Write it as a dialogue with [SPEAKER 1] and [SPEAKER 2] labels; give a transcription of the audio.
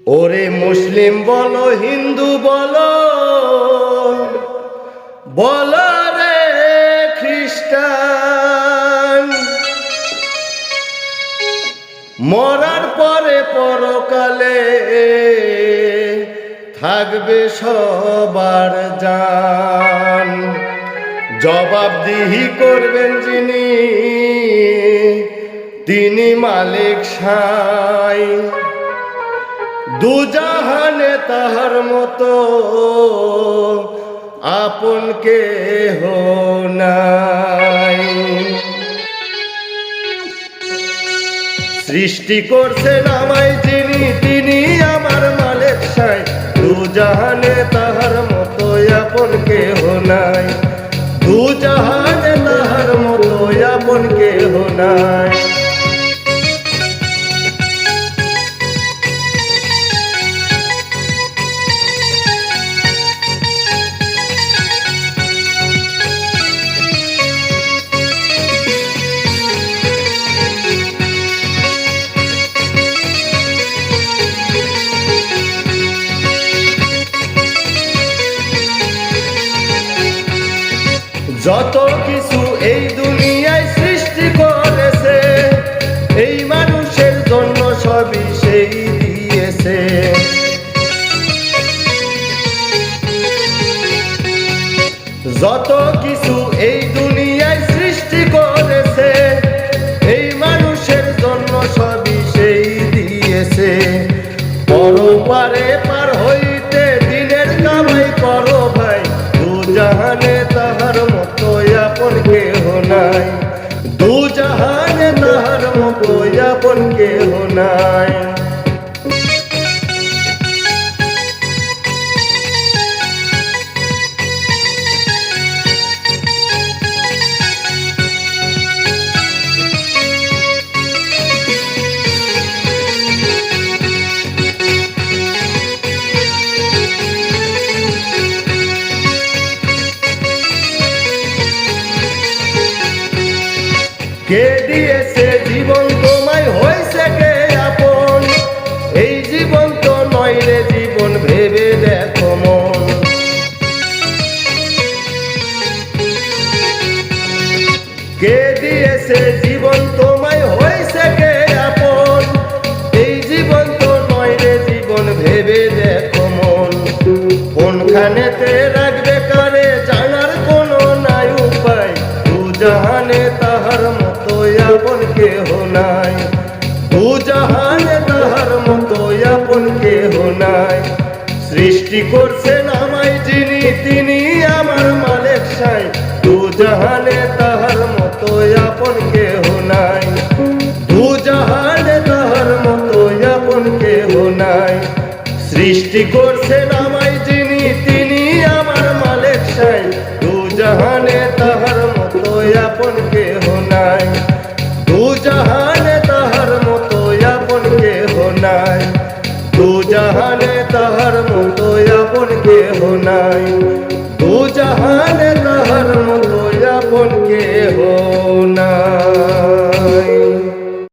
[SPEAKER 1] ওরে মুসলিম বলো হিন্দু বলো, বলো রে খ্রিস্টান, মরার পরে পরকালে থাকবে সবার জান। জবাবদিহি করবেন যিনি, তিনি মালিক সাই। দুজাহানে তাহার মতো আপন কেহ নাই। সৃষ্টি করছেন আমায় যিনি, তিনি আমার মালিক সাই। দুজাহানে তাহার মতো আপন কেহ নাই। দুজাহানে তাহার মতো আপন কেহ নাই। যত কিছু এই দুনিয়ায় সৃষ্টি করেছে, এই মানুষের জন্য সবই সেই দিয়েছে। যত কিছু এই দুনিয়ায় সৃষ্টি করেছে, এই মানুষের জন্য সবই সেই দিয়েছে। পরপারে পার হইতে দিনের কামাই করো ভাই, দুজাহানে তাহার মতো আপন কেহ নাই। দুজাহানে তাহার মতো আপন কেহ নাই। কে দিয়েছে জীবন তোমায়, হয়েছে কে আপন? এই জীবন তো নয় রে জীবন, ভেবে দেখো মন। কে দিয়েছে জীবন তোমায়, হয়েছে কে আপন? এই জীবন তো নয় রে জীবন, ভেবে দেখো মন। কোনখানেতে রাখবে কারে জানার কোনো নাই উপায়। দুজাহানে তাহার মতো আপন কেহ নাই। দুজাহানে তাহার মতো আপন কেহ নাই। সৃষ্টি করছেন আমায় যিনি, তিনি আমার মালিক সাই। দুজাহানে তাহার মতো আপন কেহ নাই। দুজাহানে তাহার মতো আপন কেহ নাই। সৃষ্টি করছেন আমায় যিনি, তিনি আমার মালিক সাই। দুজাহানে তাহার মতো আপন কেহ নাই। দুজাহানে তাহার মতো আপন কেহ নাই। দুজাহানে তাহার মতো আপন কেহ নাই। দুজাহানে তাহার মতো আপন কেহ